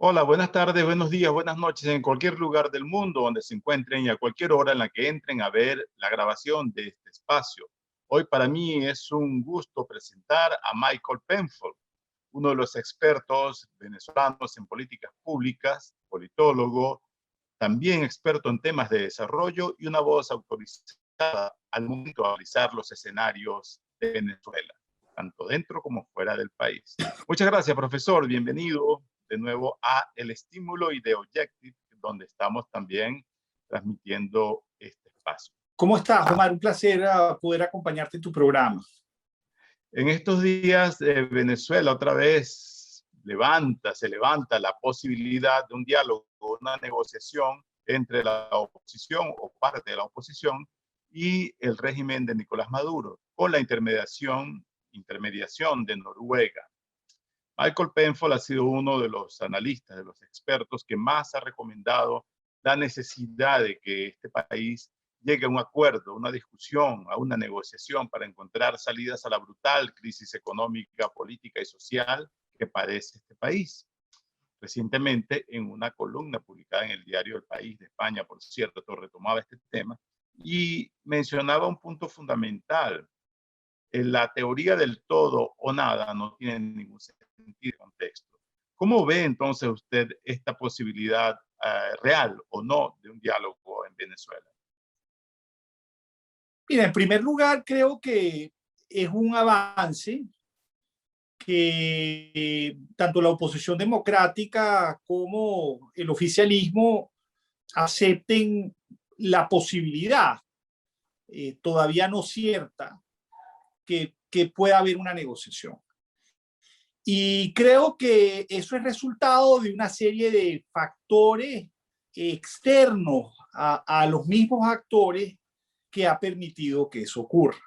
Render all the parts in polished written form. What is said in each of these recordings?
Hola, buenas tardes, buenos días, buenas noches en cualquier lugar del mundo donde se encuentren y a cualquier hora en la que entren a ver la grabación de este espacio. Hoy para mí es un gusto presentar a Michael Penfold, uno de los expertos venezolanos en políticas públicas, politólogo, también experto en temas de desarrollo y una voz autorizada al momento de analizar los escenarios de Venezuela, tanto dentro como fuera del país. Muchas gracias, profesor. Bienvenido de nuevo a El Estímulo y de Objective, donde estamos también transmitiendo este espacio. ¿Cómo estás, Omar? Un placer poder acompañarte en tu programa. En estos días, Venezuela otra vez se levanta la posibilidad de un diálogo, una negociación entre la oposición o parte de la oposición y el régimen de Nicolás Maduro, con la intermediación de Noruega. Michael Penfold ha sido uno de los analistas, de los expertos que más ha recomendado la necesidad de que este país llegue a un acuerdo, una discusión, a una negociación para encontrar salidas a la brutal crisis económica, política y social que padece este país. Recientemente, en una columna publicada en el diario El País de España, por cierto, retomaba este tema y mencionaba un punto fundamental. La teoría del todo o nada no tiene ningún sentido y contexto. ¿Cómo ve entonces usted esta posibilidad real o no de un diálogo en Venezuela? Mira, en primer lugar, creo que es un avance que tanto la oposición democrática como el oficialismo acepten la posibilidad, todavía no cierta, que pueda haber una negociación. Y creo que eso es resultado de una serie de factores externos a los mismos actores que ha permitido que eso ocurra.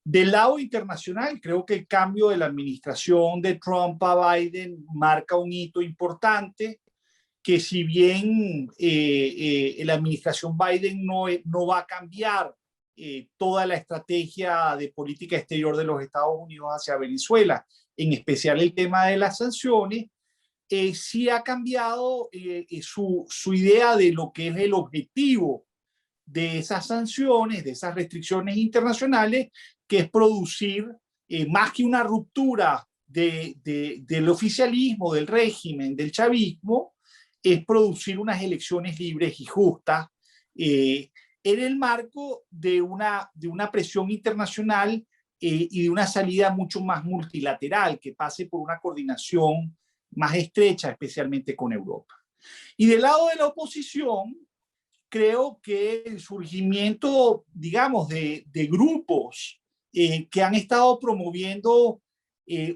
Del lado internacional, creo que el cambio de la administración de Trump a Biden marca un hito importante, que si bien la administración Biden no va a cambiar toda la estrategia de política exterior de los Estados Unidos hacia Venezuela, en especial el tema de las sanciones, sí ha cambiado su idea de lo que es el objetivo de esas sanciones, de esas restricciones internacionales, que es producir, más que una ruptura del oficialismo, del régimen, del chavismo, es producir unas elecciones libres y justas en el marco de una presión internacional y de una salida mucho más multilateral, que pase por una coordinación más estrecha, especialmente con Europa. Y del lado de la oposición, creo que el surgimiento, digamos, de grupos que han estado promoviendo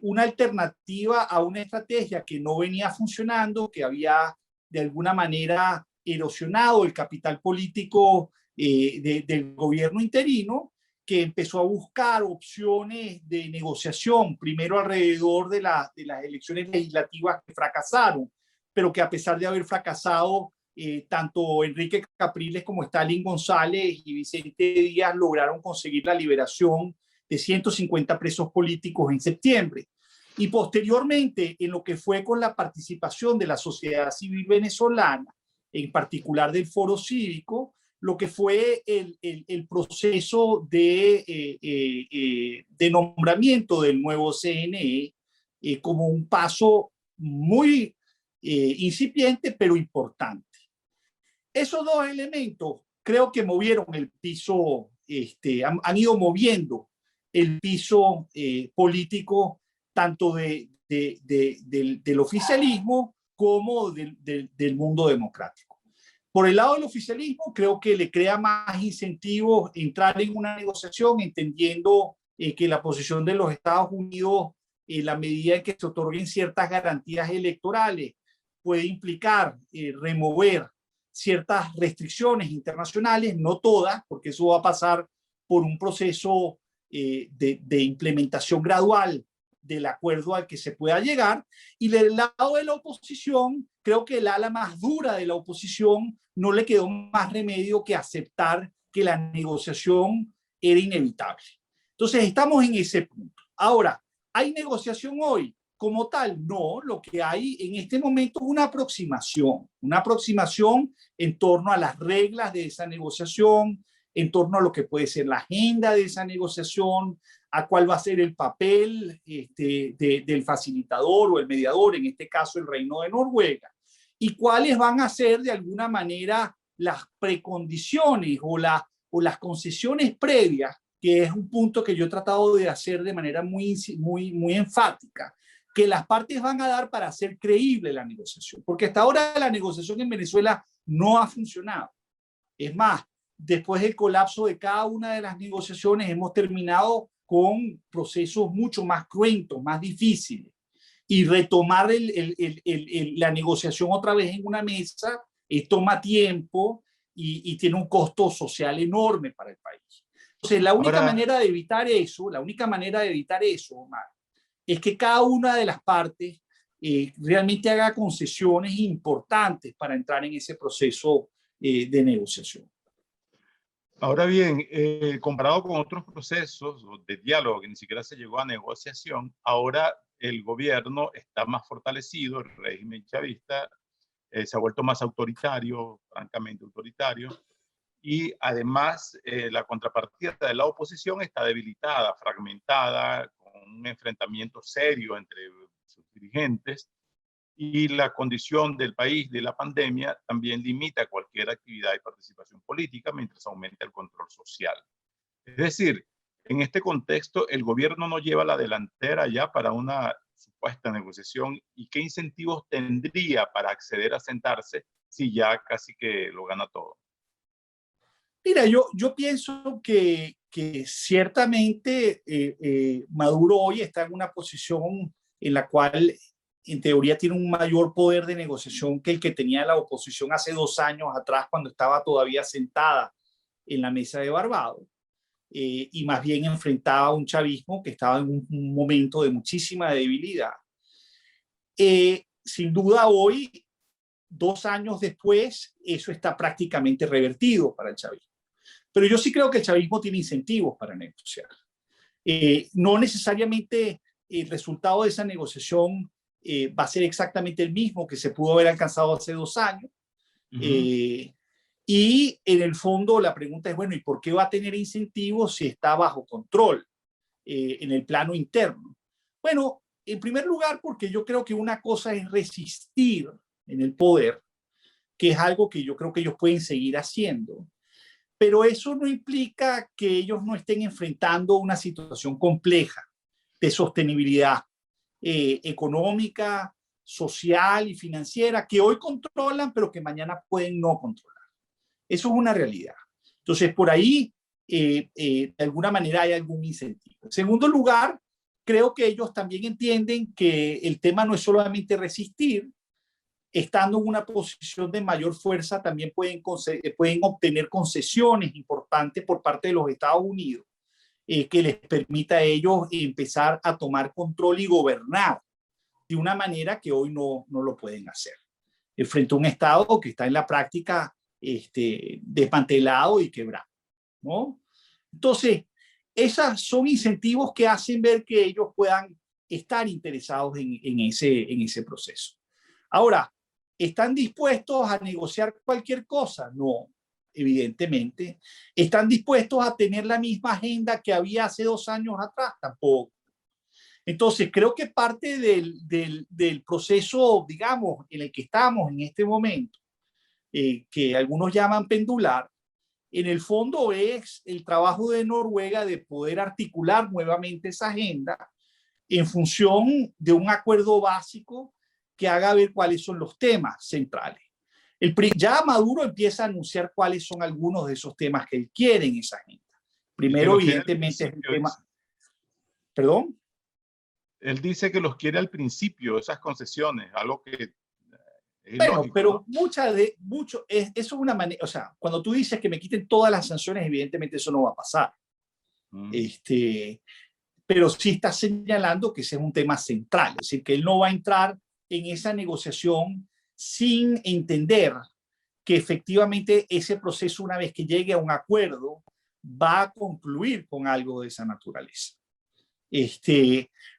una alternativa a una estrategia que no venía funcionando, que había de alguna manera erosionado el capital político del gobierno interino, que empezó a buscar opciones de negociación, primero alrededor de las elecciones legislativas que fracasaron, pero que a pesar de haber fracasado, tanto Enrique Capriles como Stalin González y Vicente Díaz lograron conseguir la liberación de 150 presos políticos en septiembre. Y posteriormente, en lo que fue con la participación de la sociedad civil venezolana, en particular del Foro Cívico, lo que fue el proceso de nombramiento del nuevo CNE como un paso muy incipiente, pero importante. Esos dos elementos creo que movieron el piso, han ido moviendo el piso político tanto del oficialismo como del mundo democrático. Por el lado del oficialismo, creo que le crea más incentivos entrar en una negociación, entendiendo que la posición de los Estados Unidos, en la medida en que se otorguen ciertas garantías electorales, puede implicar remover ciertas restricciones internacionales, no todas, porque eso va a pasar por un proceso de implementación gradual del acuerdo al que se pueda llegar. Y del lado de la oposición, creo que el ala más dura de la oposición no le quedó más remedio que aceptar que la negociación era inevitable. Entonces estamos en ese punto. Ahora, ¿hay negociación hoy? como tal, no, lo que hay en este momento es una aproximación en torno a las reglas de esa negociación, en torno a lo que puede ser la agenda de esa negociación, a cuál va a ser el papel del facilitador o el mediador, en este caso el Reino de Noruega, y cuáles van a ser de alguna manera las precondiciones o las concesiones previas, que es un punto que yo he tratado de hacer de manera muy enfática, que las partes van a dar para hacer creíble la negociación. Porque hasta ahora la negociación en Venezuela no ha funcionado. Es más, después del colapso de cada una de las negociaciones, hemos terminado con procesos mucho más cruentos, más difíciles. Y retomar la negociación otra vez en una mesa toma tiempo y tiene un costo social enorme para el país. Entonces, la única manera de evitar eso, Omar, es que cada una de las partes realmente haga concesiones importantes para entrar en ese proceso de negociación. Ahora bien, comparado con otros procesos de diálogo que ni siquiera se llegó a negociación, ahora el gobierno está más fortalecido, el régimen chavista se ha vuelto más autoritario, francamente autoritario, y además la contrapartida de la oposición está debilitada, fragmentada, con un enfrentamiento serio entre sus dirigentes, y la condición del país de la pandemia también limita cualquier actividad y participación política mientras aumenta el control social. Es decir, en este contexto, el gobierno no lleva la delantera ya para una supuesta negociación, y qué incentivos tendría para acceder a sentarse si ya casi que lo gana todo. Mira, yo pienso que ciertamente Maduro hoy está en una posición en la cual en teoría tiene un mayor poder de negociación que el que tenía la oposición hace 2 años atrás, cuando estaba todavía sentada en la mesa de Barbados, y más bien enfrentaba a un chavismo que estaba en un momento de muchísima debilidad. Sin duda hoy, 2 años después, eso está prácticamente revertido para el chavismo. Pero yo sí creo que el chavismo tiene incentivos para negociar. No necesariamente el resultado de esa negociación va a ser exactamente el mismo que se pudo haber alcanzado hace 2 años. Y en el fondo la pregunta es, bueno, ¿y por qué va a tener incentivos si está bajo control en el plano interno? Bueno, en primer lugar, porque yo creo que una cosa es resistir en el poder, que es algo que yo creo que ellos pueden seguir haciendo, pero eso no implica que ellos no estén enfrentando una situación compleja de sostenibilidad económica, social y financiera, que hoy controlan, pero que mañana pueden no controlar. Eso es una realidad. Entonces, por ahí, de alguna manera hay algún incentivo. En segundo lugar, creo que ellos también entienden que el tema no es solamente resistir. Estando en una posición de mayor fuerza, también pueden obtener concesiones importantes por parte de los Estados Unidos, que les permita a ellos empezar a tomar control y gobernar de una manera que hoy no lo pueden hacer, frente a un Estado que está en la práctica desmantelado y quebrado, ¿no? Entonces, esos son incentivos que hacen ver que ellos puedan estar interesados en ese proceso. Ahora, ¿están dispuestos a negociar cualquier cosa? No, evidentemente. ¿Están dispuestos a tener la misma agenda que había hace 2 años atrás? Tampoco. Entonces, creo que parte del proceso, digamos, en el que estamos en este momento, que algunos llaman pendular, en el fondo es el trabajo de Noruega de poder articular nuevamente esa agenda en función de un acuerdo básico que haga ver cuáles son los temas centrales. Ya Maduro empieza a anunciar cuáles son algunos de esos temas que él quiere en esa agenda. Primero, evidentemente, es el tema... ¿Perdón? Él dice que los quiere al principio, esas concesiones, algo que es bueno, ilógico, pero ¿no? eso es una manera, o sea, cuando tú dices que me quiten todas las sanciones, evidentemente eso no va a pasar. Pero sí está señalando que ese es un tema central, es decir, que él no va a entrar en esa negociación sin entender que efectivamente ese proceso, una vez que llegue a un acuerdo, va a concluir con algo de esa naturaleza.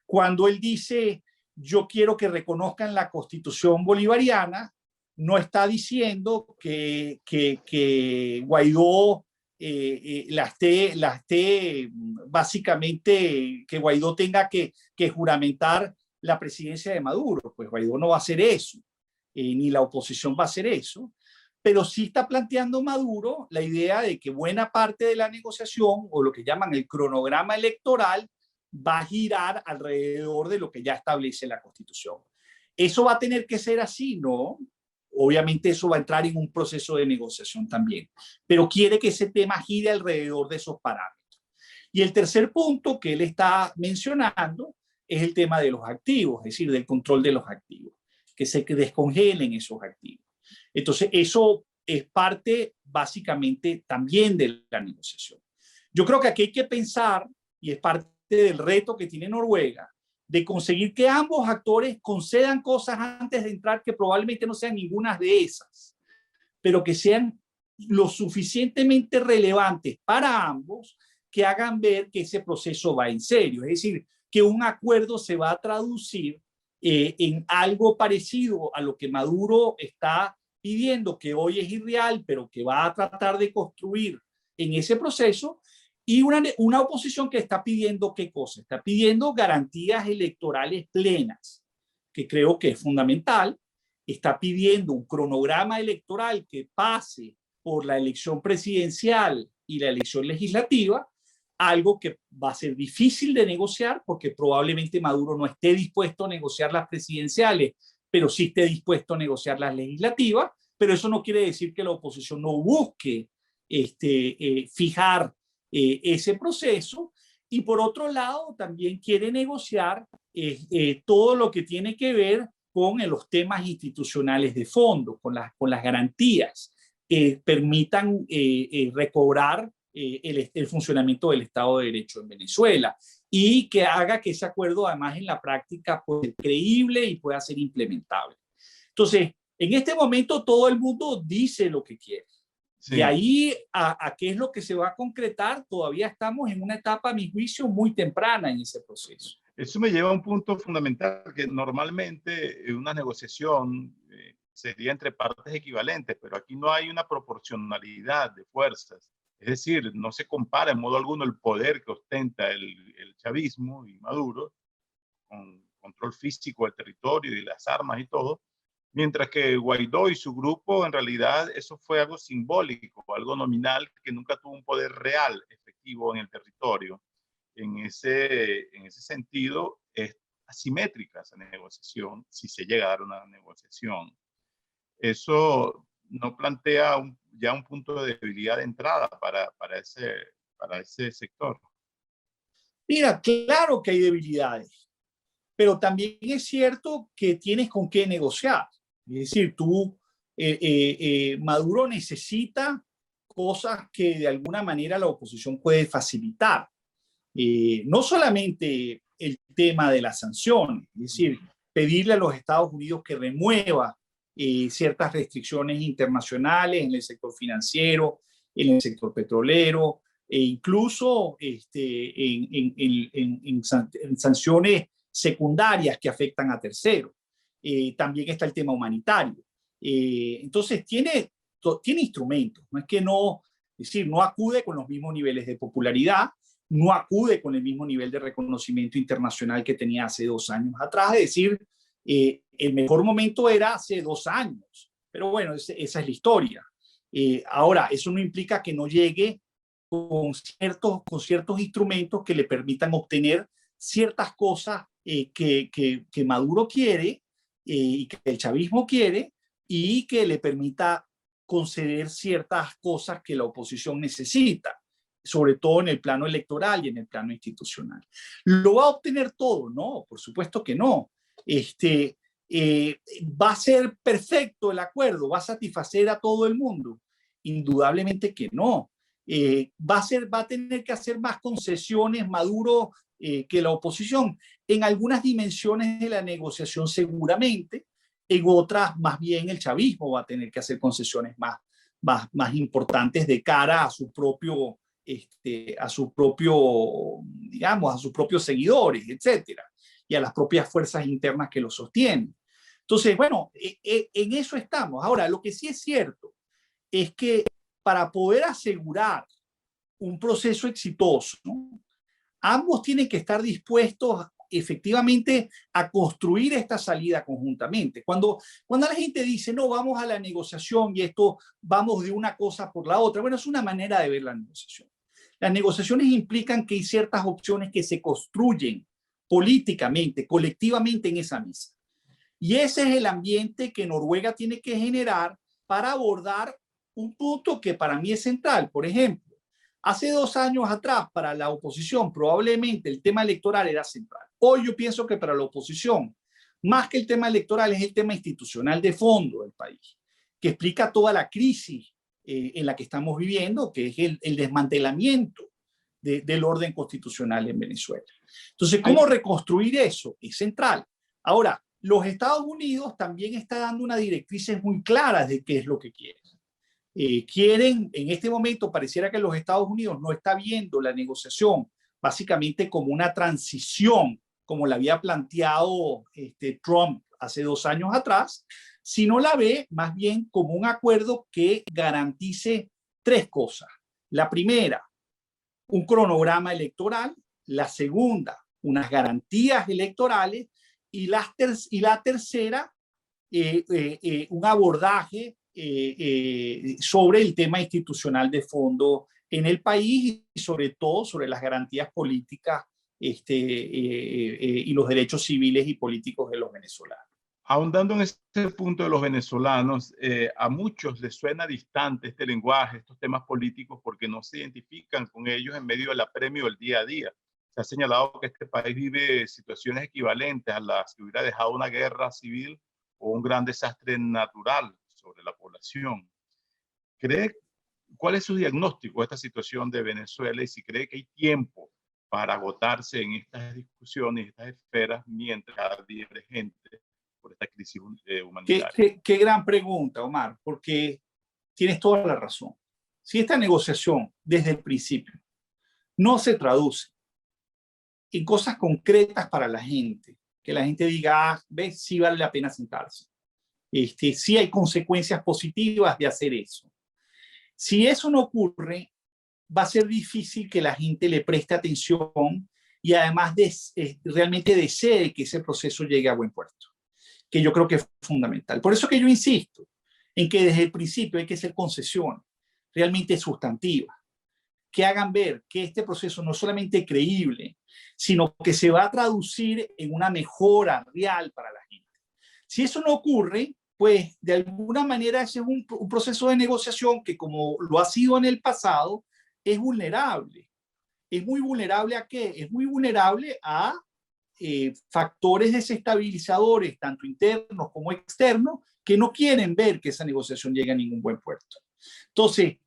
Cuando él dice yo quiero que reconozcan la Constitución bolivariana, no está diciendo que Guaidó básicamente, que Guaidó tenga que juramentar la presidencia de Maduro. Pues Guaidó no va a hacer eso, ni la oposición va a hacer eso, pero sí está planteando Maduro la idea de que buena parte de la negociación, o lo que llaman el cronograma electoral, va a girar alrededor de lo que ya establece la Constitución. ¿Eso va a tener que ser así? No. Obviamente eso va a entrar en un proceso de negociación también, pero quiere que ese tema gire alrededor de esos parámetros. Y el tercer punto que él está mencionando es el tema de los activos, es decir, del control de los activos, que se descongelen esos activos. Entonces, eso es parte básicamente también de la negociación. Yo creo que aquí hay que pensar, y es parte del reto que tiene Noruega, de conseguir que ambos actores concedan cosas antes de entrar que probablemente no sean ninguna de esas, pero que sean lo suficientemente relevantes para ambos que hagan ver que ese proceso va en serio. Es decir, que un acuerdo se va a traducir en algo parecido a lo que Maduro está pidiendo, que hoy es irreal, pero que va a tratar de construir en ese proceso, y una oposición que está pidiendo ¿qué cosa? Está pidiendo garantías electorales plenas, que creo que es fundamental. Está pidiendo un cronograma electoral que pase por la elección presidencial y la elección legislativa, algo que va a ser difícil de negociar porque probablemente Maduro no esté dispuesto a negociar las presidenciales, pero sí esté dispuesto a negociar las legislativas, pero eso no quiere decir que la oposición no busque fijar ese proceso. Y por otro lado, también quiere negociar todo lo que tiene que ver con los temas institucionales de fondo, con las garantías que permitan recobrar el funcionamiento del Estado de Derecho en Venezuela y que haga que ese acuerdo además en la práctica pueda ser creíble y pueda ser implementable. Entonces, en este momento todo el mundo dice lo que quiere. Sí. De ahí a qué es lo que se va a concretar, todavía estamos en una etapa, a mi juicio, muy temprana en ese proceso. Eso me lleva a un punto fundamental, que normalmente una negociación sería entre partes equivalentes, pero aquí no hay una proporcionalidad de fuerzas. Es decir, no se compara en modo alguno el poder que ostenta el chavismo y Maduro, con control físico del territorio y de las armas y todo, mientras que Guaidó y su grupo, en realidad, eso fue algo simbólico, algo nominal, que nunca tuvo un poder real, efectivo en el territorio. En ese sentido, es asimétrica esa negociación, si se llega a dar una negociación. Eso no plantea ya un punto de debilidad de entrada para ese sector. Mira, claro que hay debilidades, pero también es cierto que tienes con qué negociar. Es decir, Maduro necesita cosas que de alguna manera la oposición puede facilitar. No solamente el tema de las sanciones, es decir, pedirle a los Estados Unidos que remueva ciertas restricciones internacionales en el sector financiero, en el sector petrolero, e incluso en sanciones secundarias que afectan a terceros. También está el tema humanitario. Entonces, tiene instrumentos, no es que no, es decir, no acude con los mismos niveles de popularidad, no acude con el mismo nivel de reconocimiento internacional que tenía hace 2 años atrás. Es decir, el mejor momento era hace 2 años, pero bueno, esa es la historia. Ahora, eso no implica que no llegue con ciertos instrumentos que le permitan obtener ciertas cosas que Maduro quiere y que el chavismo quiere, y que le permita conceder ciertas cosas que la oposición necesita, sobre todo en el plano electoral y en el plano institucional. ¿Lo va a obtener todo? No, por supuesto que no. ¿Va a ser perfecto el acuerdo? ¿Va a satisfacer a todo el mundo? Indudablemente que no. Va a tener que hacer más concesiones Maduro que la oposición. En algunas dimensiones de la negociación seguramente, en otras más bien el chavismo va a tener que hacer concesiones más importantes de cara a su propio, digamos, a sus propios seguidores, etcétera. y a las propias fuerzas internas que lo sostienen. Entonces, bueno, en eso estamos. Ahora, lo que sí es cierto es que para poder asegurar un proceso exitoso, ¿no?, ambos tienen que estar dispuestos efectivamente a construir esta salida conjuntamente. Cuando la gente dice, no, vamos a la negociación y esto, vamos de una cosa por la otra, bueno, es una manera de ver la negociación. Las negociaciones implican que hay ciertas opciones que se construyen políticamente, colectivamente en esa mesa. Y ese es el ambiente que Noruega tiene que generar para abordar un punto que para mí es central. Por ejemplo, hace 2 años atrás, para la oposición, probablemente el tema electoral era central. Hoy yo pienso que para la oposición, más que el tema electoral, es el tema institucional de fondo del país, que explica toda la crisis en la que estamos viviendo, que es el desmantelamiento del orden constitucional en Venezuela. Entonces, ¿cómo reconstruir eso? Es central. Ahora, los Estados Unidos también están dando unas directrices muy claras de qué es lo que quieren. Quieren, en este momento, pareciera que los Estados Unidos no está viendo la negociación básicamente como una transición, como la había planteado Trump hace 2 años atrás, sino la ve más bien como un acuerdo que garantice 3 cosas. La primera, un cronograma electoral. La segunda, unas garantías electorales. Y la tercera, un abordaje sobre el tema institucional de fondo en el país y sobre todo sobre las garantías políticas y los derechos civiles y políticos de los venezolanos. Ahondando en ese punto de los venezolanos, a muchos les suena distante este lenguaje, estos temas políticos, porque no se identifican con ellos en medio del apremio del día a día. Se ha señalado que este país vive situaciones equivalentes a las que hubiera dejado una guerra civil o un gran desastre natural sobre la población. ¿Cuál es su diagnóstico de esta situación de Venezuela y si cree que hay tiempo para agotarse en estas discusiones, estas esferas, mientras cada día hay gente por esta crisis humanitaria? Qué gran pregunta, Omar, porque tienes toda la razón. Si esta negociación desde el principio no se traduce en cosas concretas para la gente, que la gente diga, ves, sí vale la pena sentarse. Sí hay consecuencias positivas de hacer eso. Si eso no ocurre, va a ser difícil que la gente le preste atención y además realmente desee que ese proceso llegue a buen puerto, que yo creo que es fundamental. Por eso que yo insisto en que desde el principio hay que hacer concesiones realmente sustantivas, que hagan ver que este proceso no es solamente creíble, sino que se va a traducir en una mejora real para la gente. Si eso no ocurre, pues de alguna manera ese es un proceso de negociación que, como lo ha sido en el pasado, es vulnerable. ¿Es muy vulnerable a qué? Es muy vulnerable a factores desestabilizadores, tanto internos como externos, que no quieren ver que esa negociación llegue a ningún buen puerto. Entonces,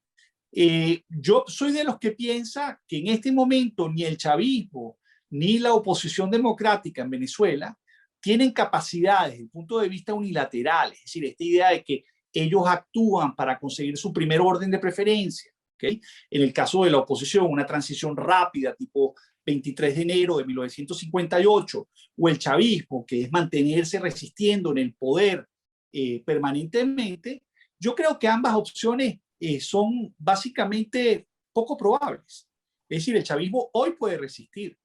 yo soy de los que piensa que en este momento ni el chavismo ni la oposición democrática en Venezuela tienen capacidades desde el punto de vista unilateral, es decir, esta idea de que ellos actúan para conseguir su primer orden de preferencia, ¿okay? En el caso de la oposición, una transición rápida tipo 23 de enero de 1958, o el chavismo, que es mantenerse resistiendo en el poder permanentemente. Yo creo que ambas opciones son básicamente poco probables. Es decir, el chavismo hoy puede resistir.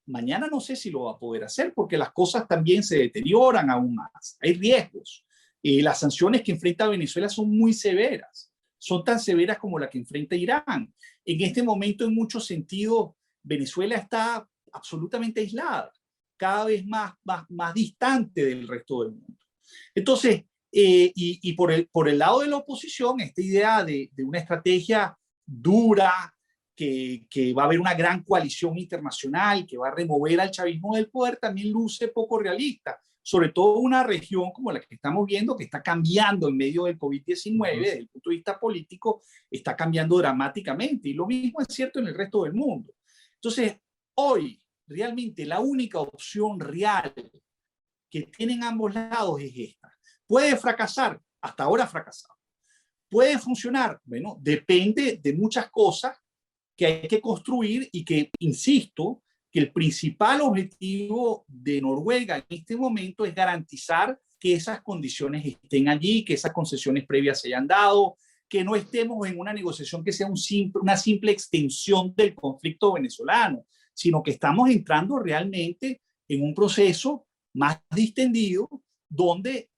Mañana no sé si lo va a poder hacer porque las cosas también se deterioran aún más. Hay riesgos. Las sanciones que enfrenta Venezuela son muy severas. Son tan severas como las que enfrenta Irán. En este momento, en muchos sentidos, Venezuela está absolutamente aislada, cada vez más distante del resto del mundo. Entonces, y por el lado de la oposición, esta idea de una estrategia dura, que va a haber una gran coalición internacional, que va a remover al chavismo del poder, también luce poco realista. Sobre todo una región como la que estamos viendo, que está cambiando en medio del COVID-19, desde el punto de vista político, está cambiando dramáticamente. Y lo mismo es cierto en el resto del mundo. Entonces, hoy, realmente la única opción real que tienen ambos lados es esta. ¿Puede fracasar? Hasta ahora ha fracasado. ¿Puede funcionar? Bueno, depende de muchas cosas que hay que construir y que, insisto, que el principal objetivo de Noruega en este momento es garantizar que esas condiciones estén allí, que esas concesiones previas se hayan dado, que no estemos en una negociación que sea una simple extensión del conflicto venezolano, sino que estamos entrando realmente en un proceso más distendido donde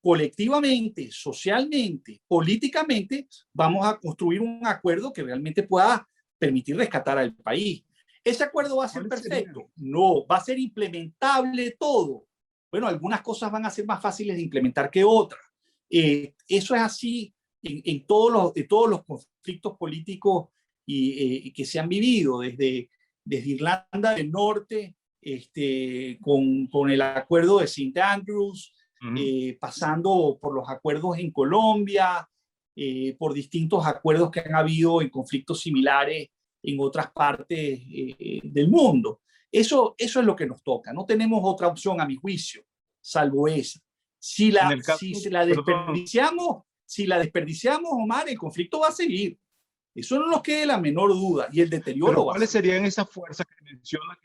colectivamente, socialmente, políticamente, vamos a construir un acuerdo que realmente pueda permitir rescatar al país. ¿Ese acuerdo va a ser perfecto? No. ¿Va a ser implementable todo? Bueno, algunas cosas van a ser más fáciles de implementar que otras. Eso es así en todos los conflictos políticos que se han vivido, desde Irlanda del Norte, con el acuerdo de St. Andrews, pasando por los acuerdos en Colombia, por distintos acuerdos que han habido en conflictos similares en otras partes del mundo. Eso es lo que nos toca. No tenemos otra opción, a mi juicio, salvo esa. Si la desperdiciamos, Omar, el conflicto va a seguir. Eso no nos quede la menor duda. Y el deterioro Pero ¿cuáles serían esas fuerzas que menciona?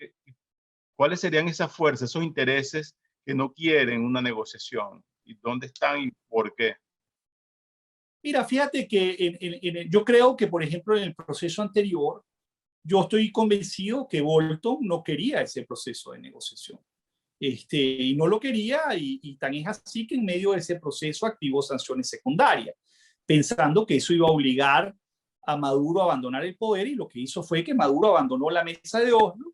¿Cuáles serían esas fuerzas, esos intereses que no quieren una negociación? ¿Y dónde están y por qué? Mira, fíjate que yo creo que, por ejemplo, en el proceso anterior, yo estoy convencido que Bolton no quería ese proceso de negociación. Y no lo quería, y tan es así que en medio de ese proceso activó sanciones secundarias, pensando que eso iba a obligar a Maduro a abandonar el poder, y lo que hizo fue que Maduro abandonó la mesa de Oslo,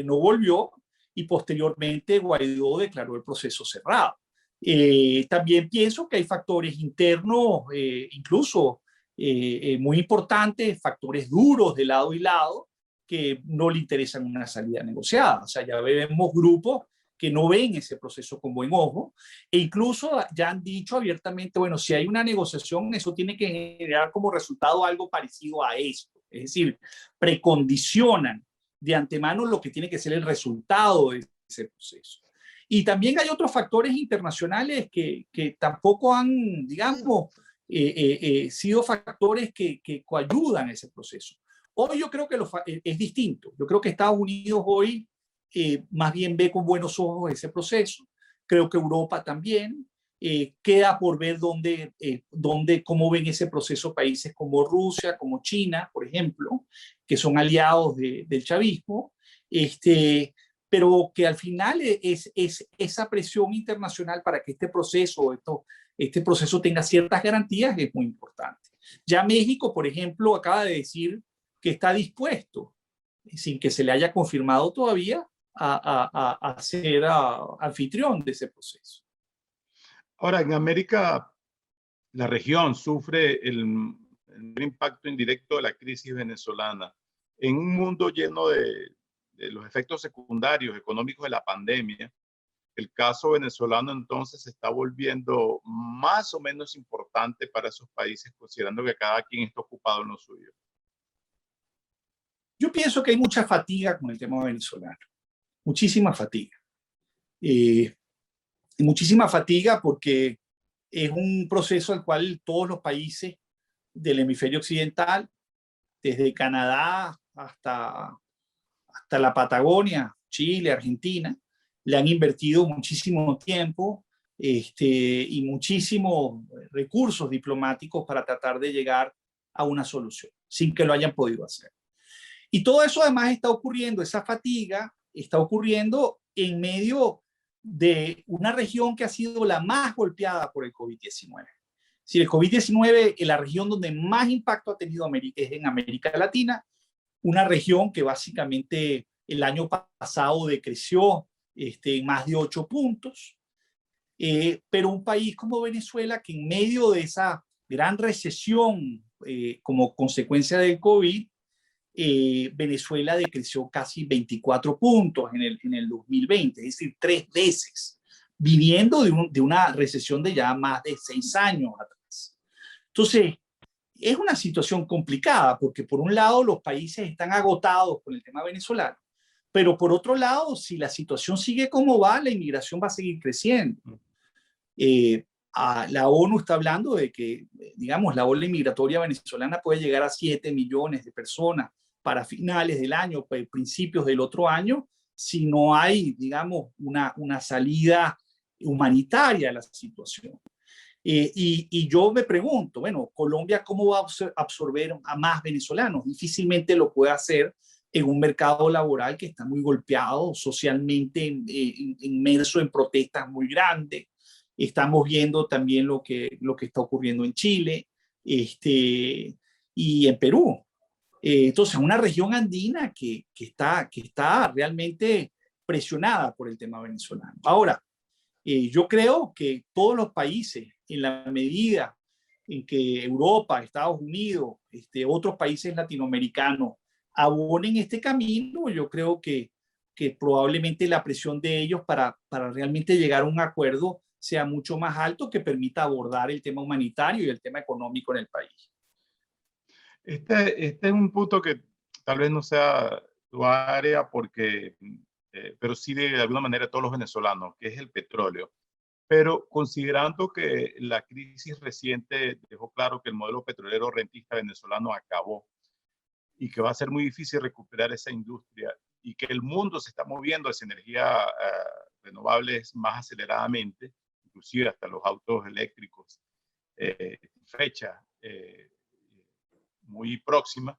no volvió, y posteriormente Guaidó declaró el proceso cerrado. También pienso que hay factores internos, incluso muy importantes, factores duros de lado y lado, que no le interesan una salida negociada. O sea, ya vemos grupos que no ven ese proceso con buen ojo, e incluso ya han dicho abiertamente, bueno, si hay una negociación, eso tiene que generar como resultado algo parecido a esto. Es decir, precondicionan de antemano lo que tiene que ser el resultado de ese proceso. Y también hay otros factores internacionales que tampoco han, digamos, sido factores que coayudan ese proceso. Hoy yo creo que es distinto. Yo creo que Estados Unidos hoy más bien ve con buenos ojos ese proceso. Creo que Europa también. Queda por ver cómo ven ese proceso países como Rusia, como China, por ejemplo, que son aliados del chavismo. Pero que al final es esa presión internacional para que este proceso tenga ciertas garantías es muy importante. Ya México, por ejemplo, acaba de decir que está dispuesto, sin que se le haya confirmado todavía, a ser anfitrión de ese proceso. Ahora, en América, la región sufre el impacto indirecto de la crisis venezolana. En un mundo lleno de los efectos secundarios económicos de la pandemia, el caso venezolano entonces se está volviendo más o menos importante para esos países, considerando que cada quien está ocupado en lo suyo. Yo pienso que hay mucha fatiga con el tema venezolano, muchísima fatiga. Muchísima fatiga porque es un proceso al cual todos los países del hemisferio occidental, desde Canadá hasta la Patagonia, Chile, Argentina, le han invertido muchísimo tiempo y muchísimos recursos diplomáticos para tratar de llegar a una solución, sin que lo hayan podido hacer. Y todo eso además está ocurriendo, esa fatiga está ocurriendo en medio de una región que ha sido la más golpeada por el COVID-19. Si el COVID-19, en la región donde más impacto ha tenido es en América Latina, una región que básicamente el año pasado decreció en más de 8 puntos, pero un país como Venezuela, que en medio de esa gran recesión como consecuencia del COVID, Venezuela decreció casi 24 puntos en el 2020, es decir, 3 veces, viniendo de una recesión de ya más de 6 años atrás. Entonces, es una situación complicada porque por un lado los países están agotados con el tema venezolano, pero por otro lado, si la situación sigue como va, la inmigración va a seguir creciendo. La ONU está hablando de que, digamos, la ola inmigratoria venezolana puede llegar a 7 millones de personas para finales del año, para principios del otro año, si no hay, digamos, una salida humanitaria a la situación. Y yo me pregunto, bueno, Colombia, ¿cómo va a absorber a más venezolanos? Difícilmente lo puede hacer en un mercado laboral que está muy golpeado, socialmente inmerso en protestas muy grandes. Estamos viendo también lo que está ocurriendo en Chile y en Perú. Entonces, una región andina que está realmente presionada por el tema venezolano. Ahora, yo creo que todos los países, en la medida en que Europa, Estados Unidos, otros países latinoamericanos abonen este camino, yo creo que probablemente la presión de ellos para realmente llegar a un acuerdo sea mucho más alto, que permita abordar el tema humanitario y el tema económico en el país. Este es un punto que tal vez no sea tu área, porque, pero sí de alguna manera todos los venezolanos, que es el petróleo. Pero considerando que la crisis reciente dejó claro que el modelo petrolero rentista venezolano acabó y que va a ser muy difícil recuperar esa industria, y que el mundo se está moviendo hacia energías renovables más aceleradamente, inclusive hasta los autos eléctricos, fecha muy próxima,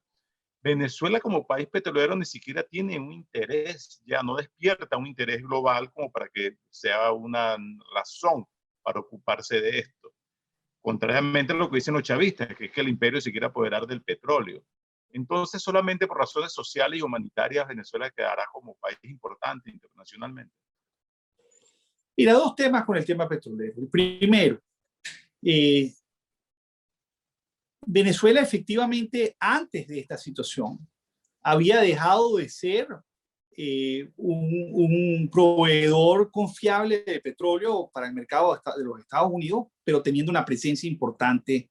Venezuela como país petrolero ni siquiera tiene un interés, ya no despierta un interés global como para que sea una razón para ocuparse de esto. Contrariamente a lo que dicen los chavistas, que es que el imperio se quiere apoderar del petróleo. Entonces, solamente por razones sociales y humanitarias, Venezuela quedará como país importante internacionalmente. Mira, dos temas con el tema petrolero. El primero, Venezuela efectivamente antes de esta situación había dejado de ser un proveedor confiable de petróleo para el mercado de los Estados Unidos, pero teniendo una presencia importante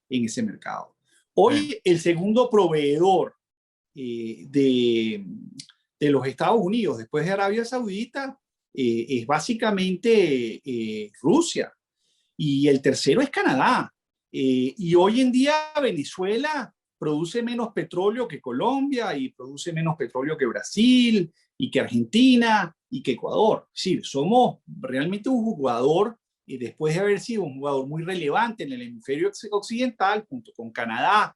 en ese mercado. Hoy el segundo proveedor de los Estados Unidos después de Arabia Saudita es básicamente Rusia, y el tercero es Canadá. Y hoy en día Venezuela produce menos petróleo que Colombia, y produce menos petróleo que Brasil, y que Argentina, y que Ecuador. Es decir, somos realmente un jugador, después de haber sido un jugador muy relevante en el hemisferio occidental, junto con Canadá,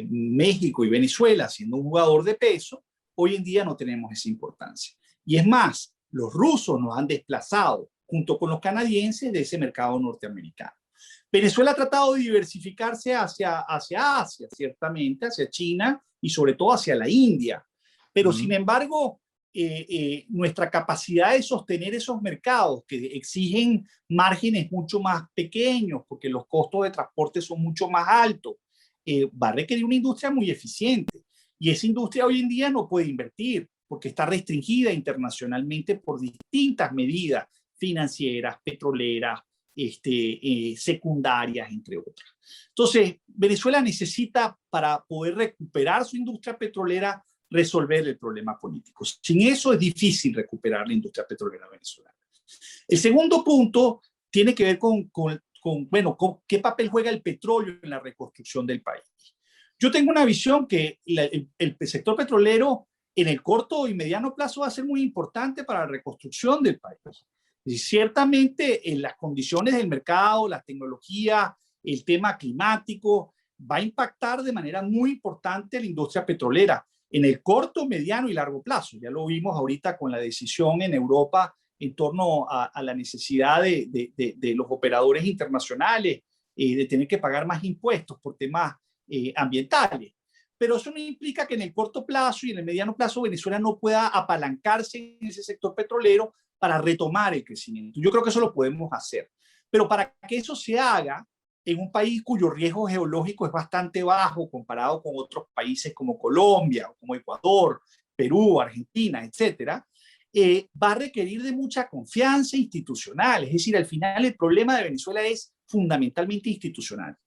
México y Venezuela, siendo un jugador de peso. Hoy en día no tenemos esa importancia. Y es más, los rusos nos han desplazado, junto con los canadienses, de ese mercado norteamericano. Venezuela ha tratado de diversificarse hacia Asia, ciertamente, hacia China y sobre todo hacia la India. Pero sin embargo, nuestra capacidad de sostener esos mercados que exigen márgenes mucho más pequeños, porque los costos de transporte son mucho más altos, va a requerir una industria muy eficiente. Y esa industria hoy en día no puede invertir, porque está restringida internacionalmente por distintas medidas financieras, petroleras, secundarias, entre otras. Entonces, Venezuela necesita, para poder recuperar su industria petrolera, resolver el problema político. Sin eso es difícil recuperar la industria petrolera venezolana. El segundo punto tiene que ver con qué papel juega el petróleo en la reconstrucción del país. Yo tengo una visión que el sector petrolero en el corto y mediano plazo va a ser muy importante para la reconstrucción del país. Y ciertamente en las condiciones del mercado, la tecnología, el tema climático, va a impactar de manera muy importante la industria petrolera en el corto, mediano y largo plazo. Ya lo vimos ahorita con la decisión en Europa en torno a la necesidad de los operadores internacionales de tener que pagar más impuestos por temas ambientales. Pero eso no implica que en el corto plazo y en el mediano plazo Venezuela no pueda apalancarse en ese sector petrolero para retomar el crecimiento. Yo creo que eso lo podemos hacer. Pero para que eso se haga en un país cuyo riesgo geológico es bastante bajo comparado con otros países como Colombia, como Ecuador, Perú, Argentina, etcétera, va a requerir de mucha confianza institucional. Es decir, al final el problema de Venezuela es fundamentalmente institucional.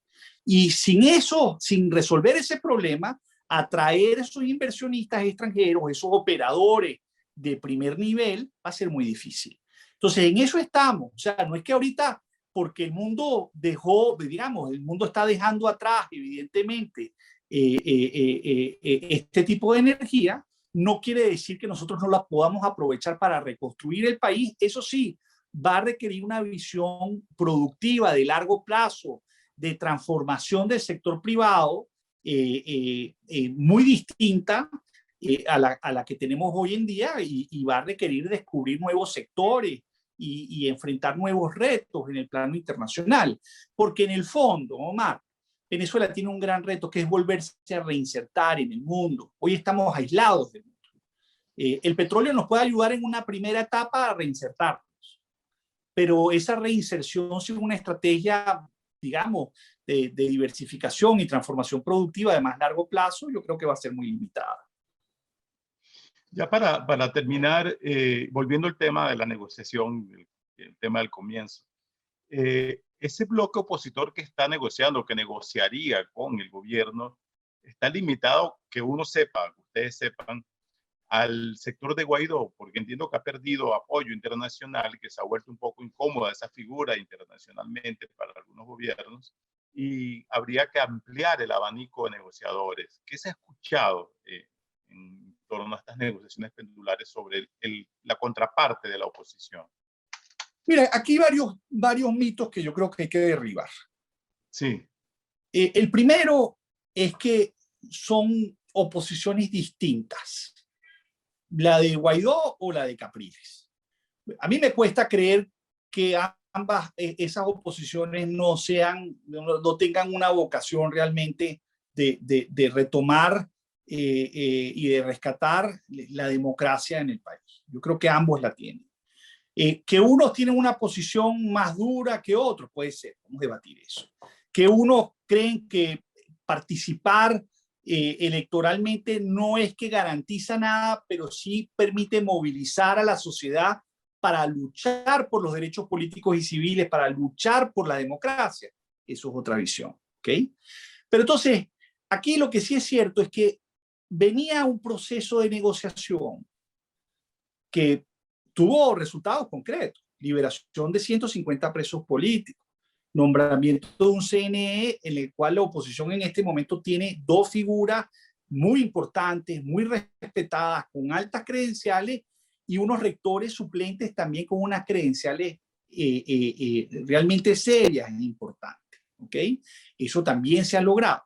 Y sin eso, sin resolver ese problema, atraer a esos inversionistas extranjeros, esos operadores de primer nivel, va a ser muy difícil. Entonces, en eso estamos. O sea, no es que ahorita, porque el mundo dejó, digamos, el mundo está dejando atrás, evidentemente, este tipo de energía, no quiere decir que nosotros no la podamos aprovechar para reconstruir el país. Eso sí, va a requerir una visión productiva de largo plazo, de transformación del sector privado, muy distinta a la que tenemos hoy en día, y va a requerir descubrir nuevos sectores y enfrentar nuevos retos en el plano internacional. Porque en el fondo, Omar, Venezuela tiene un gran reto, que es volverse a reinsertar en el mundo. Hoy estamos aislados del mundo. El petróleo nos puede ayudar en una primera etapa a reinsertarnos, pero esa reinserción sin una estrategia, digamos, de diversificación y transformación productiva de más largo plazo, yo creo que va a ser muy limitada. Ya para terminar, volviendo al tema de la negociación, el tema del comienzo, ese bloque opositor que está negociando, que negociaría con el gobierno, está limitado, que uno sepa, que ustedes sepan, al sector de Guaidó, porque entiendo que ha perdido apoyo internacional, que se ha vuelto un poco incómoda esa figura internacionalmente para algunos gobiernos, y habría que ampliar el abanico de negociadores. ¿Qué se ha escuchado en torno a estas negociaciones pendulares sobre la contraparte de la oposición? Mira, aquí hay varios mitos que yo creo que hay que derribar. Sí. El primero es que son oposiciones distintas, la de Guaidó o la de Capriles. A mí me cuesta creer que ambas esas oposiciones no tengan una vocación realmente de retomar y de rescatar la democracia en el país. Yo creo que ambos la tienen. Que unos tienen una posición más dura que otros, puede ser, vamos a debatir eso. Que unos creen que participar electoralmente no es que garantiza nada, pero sí permite movilizar a la sociedad para luchar por los derechos políticos y civiles, para luchar por la democracia. Eso es otra visión, ¿ok? Pero entonces, aquí lo que sí es cierto es que venía un proceso de negociación que tuvo resultados concretos: liberación de 150 presos políticos, nombramiento de un CNE en el cual la oposición en este momento tiene dos figuras muy importantes, muy respetadas, con altas credenciales, y unos rectores suplentes también con unas credenciales realmente serias e importantes. ¿Ok? Eso también se ha logrado.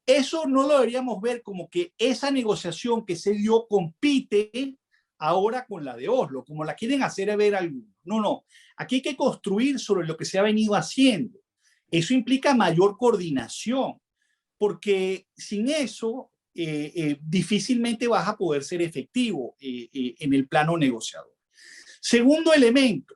Eso no lo deberíamos ver como que esa negociación que se dio compite ahora con la de Oslo, como la quieren hacer ver algunos. No, no. Aquí hay que construir sobre lo que se ha venido haciendo. Eso implica mayor coordinación, porque sin eso difícilmente vas a poder ser efectivo en el plano negociador. Segundo elemento,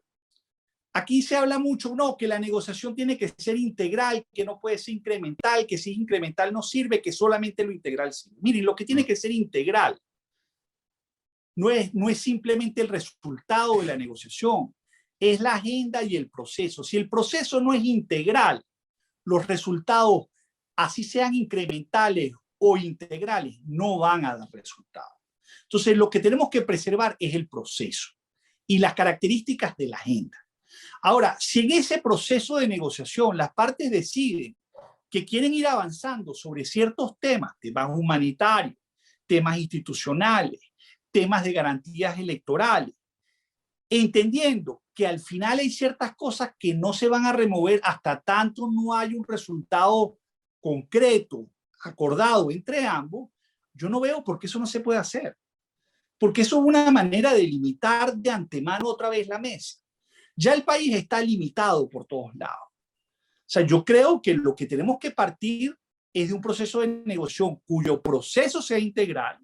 aquí se habla mucho, no, que la negociación tiene que ser integral, que no puede ser incremental, que si es incremental no sirve, que solamente lo integral sirve. Miren, lo que tiene que ser integral no es simplemente el resultado de la negociación, es la agenda y el proceso. Si el proceso no es integral, los resultados, así sean incrementales o integrales, no van a dar resultados. Entonces, lo que tenemos que preservar es el proceso y las características de la agenda. Ahora, si en ese proceso de negociación las partes deciden que quieren ir avanzando sobre ciertos temas humanitarios, temas institucionales, temas de garantías electorales, entendiendo que al final hay ciertas cosas que no se van a remover hasta tanto no hay un resultado concreto, acordado entre ambos, yo no veo por qué eso no se puede hacer. Porque eso es una manera de limitar de antemano otra vez la mesa. Ya el país está limitado por todos lados. O sea, yo creo que lo que tenemos que partir es de un proceso de negociación cuyo proceso sea integral,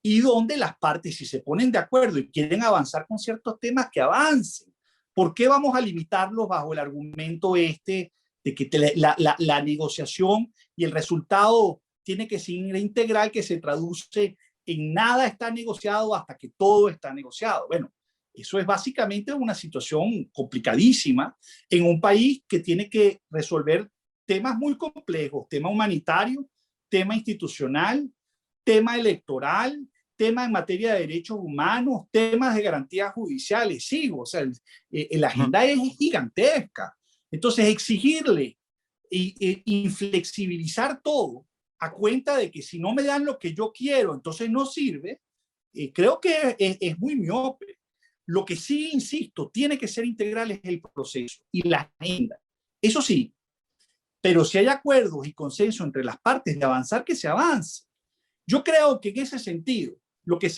y donde las partes, si se ponen de acuerdo y quieren avanzar con ciertos temas, que avancen. ¿Por qué vamos a limitarlos bajo el argumento de que la negociación y el resultado tiene que ser integral, que se traduce en nada está negociado hasta que todo está negociado? Bueno, eso es básicamente una situación complicadísima en un país que tiene que resolver temas muy complejos: tema humanitario, tema institucional, tema electoral, tema en materia de derechos humanos, temas de garantías judiciales. Sí, o sea, la agenda es gigantesca. Entonces, exigirle e inflexibilizar todo a cuenta de que si no me dan lo que yo quiero, entonces no sirve, creo que es muy miope. Lo que sí, insisto, tiene que ser integral es el proceso y la agenda. Eso sí, pero si hay acuerdos y consenso entre las partes de avanzar, que se avance. Yo creo que en ese sentido, lo que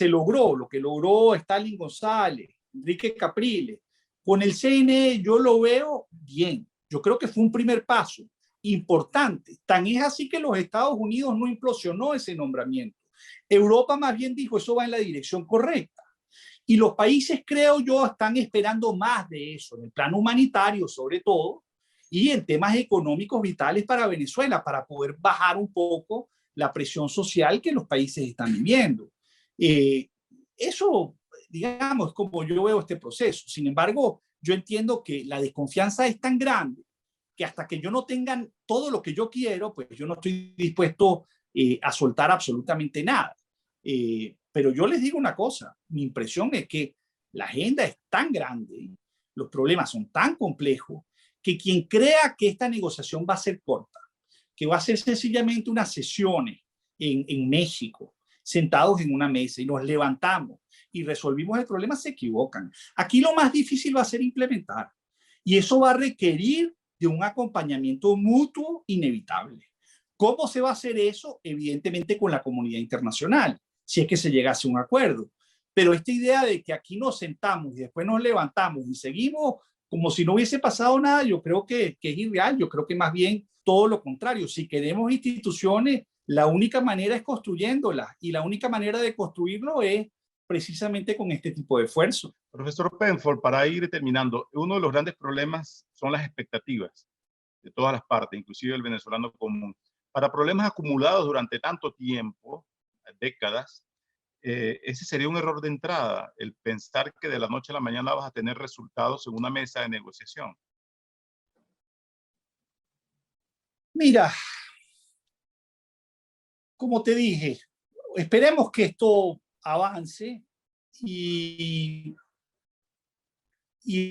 logró Stalin González, Enrique Capriles, con el CNE, yo lo veo bien. Yo creo que fue un primer paso importante. Tan es así que los Estados Unidos no implosionó ese nombramiento. Europa más bien dijo, eso va en la dirección correcta. Y los países, creo yo, están esperando más de eso, en el plano humanitario sobre todo, y en temas económicos vitales para Venezuela, para poder bajar un poco la presión social que los países están viviendo. Eso, digamos, es como yo veo este proceso. Sin embargo, yo entiendo que la desconfianza es tan grande que hasta que yo no tenga todo lo que yo quiero, pues yo no estoy dispuesto a soltar absolutamente nada. Pero yo les digo una cosa, mi impresión es que la agenda es tan grande, los problemas son tan complejos, que quien crea que esta negociación va a ser corta, que va a ser sencillamente unas sesiones en México, sentados en una mesa y nos levantamos y resolvimos el problema, se equivocan. Aquí lo más difícil va a ser implementar y eso va a requerir de un acompañamiento mutuo inevitable. ¿Cómo se va a hacer eso? Evidentemente con la comunidad internacional, si es que se llegase a un acuerdo. Pero esta idea de que aquí nos sentamos y después nos levantamos y seguimos como si no hubiese pasado nada, yo creo que es irreal. Yo creo que más bien todo lo contrario. Si queremos instituciones, la única manera es construyéndolas y la única manera de construirlo es precisamente con este tipo de esfuerzo. Profesor Penfold, para ir terminando, uno de los grandes problemas son las expectativas de todas las partes, inclusive el venezolano común. Para problemas acumulados durante tanto tiempo, décadas, ese sería un error de entrada, el pensar que de la noche a la mañana vas a tener resultados en una mesa de negociación. Mira, como te dije, esperemos que esto avance y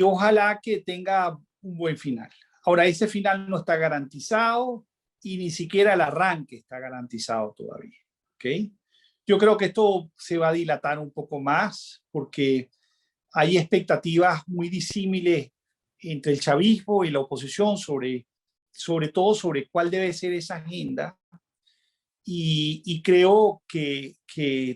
ojalá que tenga un buen final. Ahora, ese final no está garantizado y ni siquiera el arranque está garantizado todavía. ¿Ok? Yo creo que esto se va a dilatar un poco más porque hay expectativas muy disímiles entre el chavismo y la oposición sobre todo sobre cuál debe ser esa agenda. Y creo que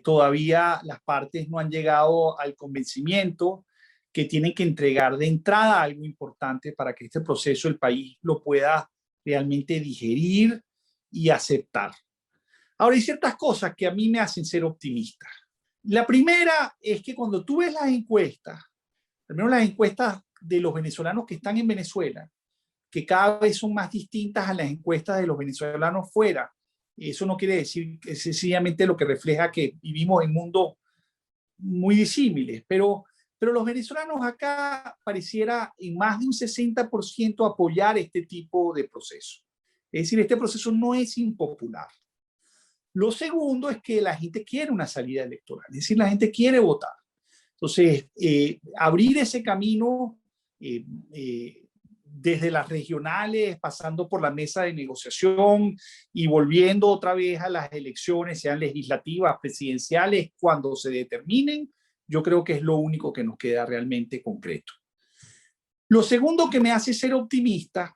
todavía las partes no han llegado al convencimiento que tienen que entregar de entrada algo importante para que este proceso el país lo pueda realmente digerir y aceptar. Ahora, hay ciertas cosas que a mí me hacen ser optimista. La primera es que cuando tú ves las encuestas, al menos las encuestas de los venezolanos que están en Venezuela, que cada vez son más distintas a las encuestas de los venezolanos fuera, eso no quiere decir que sencillamente lo que refleja que vivimos en mundos muy disímiles, pero los venezolanos acá pareciera en más de un 60% apoyar este tipo de proceso. Es decir, este proceso no es impopular. Lo segundo es que la gente quiere una salida electoral, es decir, la gente quiere votar. Entonces, abrir ese camino desde las regionales, pasando por la mesa de negociación y volviendo otra vez a las elecciones, sean legislativas, presidenciales, cuando se determinen, yo creo que es lo único que nos queda realmente concreto. Lo segundo que me hace ser optimista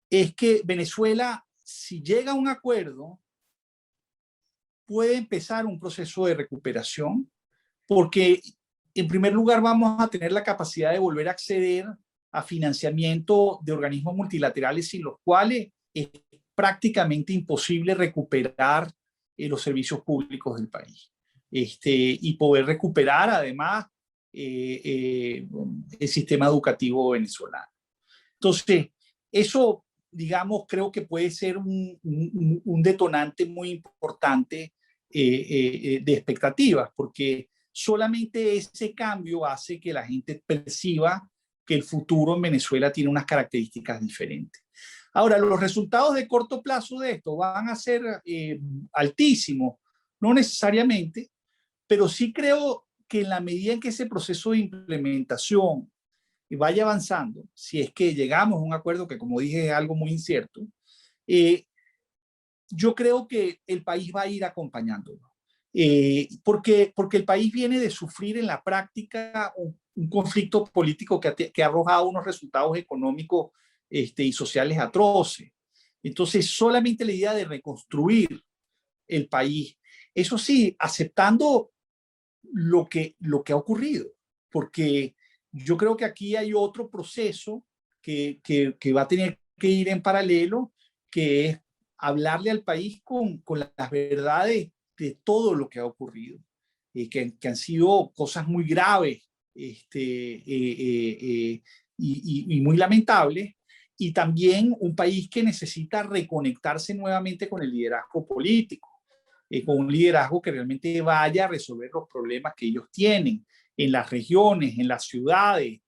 es que Venezuela, si llega a un acuerdo, puede empezar un proceso de recuperación, porque en primer lugar vamos a tener la capacidad de volver a acceder a financiamiento de organismos multilaterales sin los cuales es prácticamente imposible recuperar los servicios públicos del país. Y poder recuperar además el sistema educativo venezolano. Entonces, eso, digamos, creo que puede ser un detonante muy importante de expectativas, porque solamente ese cambio hace que la gente perciba que el futuro en Venezuela tiene unas características diferentes. Ahora, los resultados de corto plazo de esto van a ser altísimos, no necesariamente, pero sí creo que en la medida en que ese proceso de implementación vaya avanzando, si es que llegamos a un acuerdo que, como dije, es algo muy incierto, yo creo que el país va a ir acompañándolo. Porque el país viene de sufrir en la práctica un conflicto político que ha arrojado unos resultados económicos y sociales atroces. Entonces, solamente la idea de reconstruir el país, eso sí, aceptando lo que ha ocurrido, porque yo creo que aquí hay otro proceso que va a tener que ir en paralelo, que es hablarle al país con las verdades de todo lo que ha ocurrido, que han sido cosas muy graves y muy lamentables, y también un país que necesita reconectarse nuevamente con el liderazgo político, con un liderazgo que realmente vaya a resolver los problemas que ellos tienen en las regiones, en las ciudades,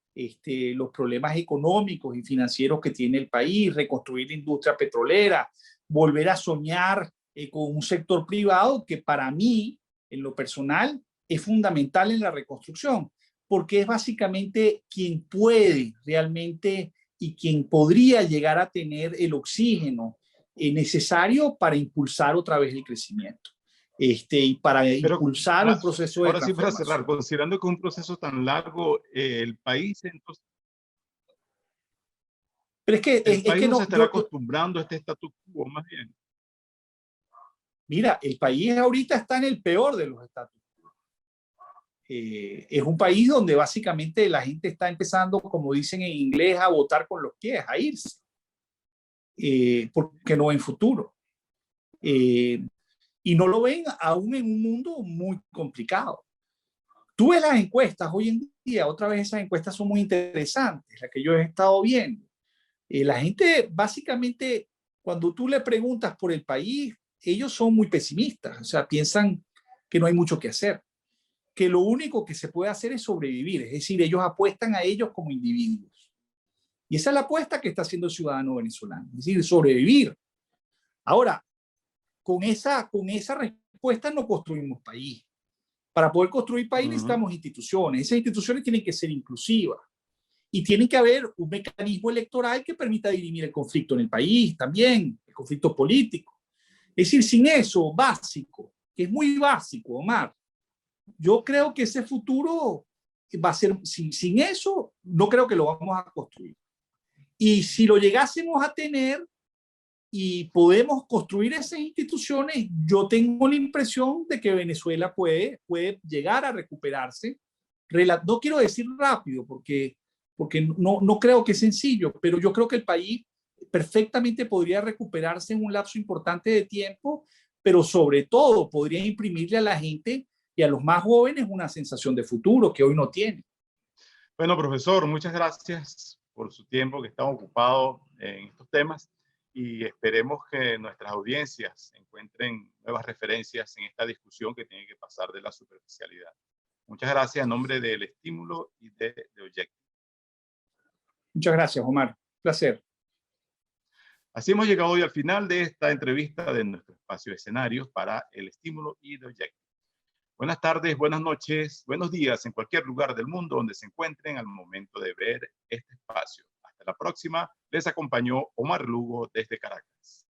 los problemas económicos y financieros que tiene el país, reconstruir la industria petrolera, volver a soñar con un sector privado que para mí, en lo personal, es fundamental en la reconstrucción, porque es básicamente quien puede realmente y quien podría llegar a tener el oxígeno necesario para impulsar otra vez el crecimiento. Y para Pero impulsar un proceso de ahora sí, para cerrar, transformación. considerando que es un proceso tan largo, el país entonces, Pero el es país que no se no, estará acostumbrando a este status quo, más bien. mira, el país ahorita está en el peor de los estatus. Es un país donde básicamente la gente está empezando, como dicen en inglés, a votar con los pies, a irse, porque no ven futuro. Y no lo ven aún en un mundo muy complicado. Tú ves las encuestas hoy en día, otra vez esas encuestas son muy interesantes, las que yo he estado viendo. La gente básicamente, cuando tú le preguntas por el país, ellos son muy pesimistas, o sea, piensan que no hay mucho que hacer, que lo único que se puede hacer es sobrevivir, es decir, ellos apuestan a ellos como individuos. Y esa es la apuesta que está haciendo el ciudadano venezolano, es decir, sobrevivir. Ahora, con esa respuesta no construimos país. Para poder construir país necesitamos instituciones. Esas instituciones tienen que ser inclusivas y tiene que haber un mecanismo electoral que permita dirimir el conflicto en el país también, el conflicto político. Es decir, sin eso básico, que es muy básico, Omar, yo creo que ese futuro va a ser, sin eso, no creo que lo vamos a construir. Y si lo llegásemos a tener, y podemos construir esas instituciones, yo tengo la impresión de que Venezuela puede llegar a recuperarse. No quiero decir rápido, porque no creo que es sencillo, pero yo creo que el país perfectamente podría recuperarse en un lapso importante de tiempo, pero sobre todo podría imprimirle a la gente y a los más jóvenes una sensación de futuro que hoy no tienen. Bueno, profesor, muchas gracias por su tiempo que está ocupado en estos temas y esperemos que nuestras audiencias encuentren nuevas referencias en esta discusión que tiene que pasar de la superficialidad. Muchas gracias en nombre del Estímulo y de Objective. Muchas gracias, Omar. Placer. Así hemos llegado hoy al final de esta entrevista de nuestro espacio de escenarios para el Estímulo y de Objective. Buenas tardes, buenas noches, buenos días en cualquier lugar del mundo donde se encuentren al momento de ver este espacio. Hasta la próxima. Les acompañó Omar Lugo desde Caracas.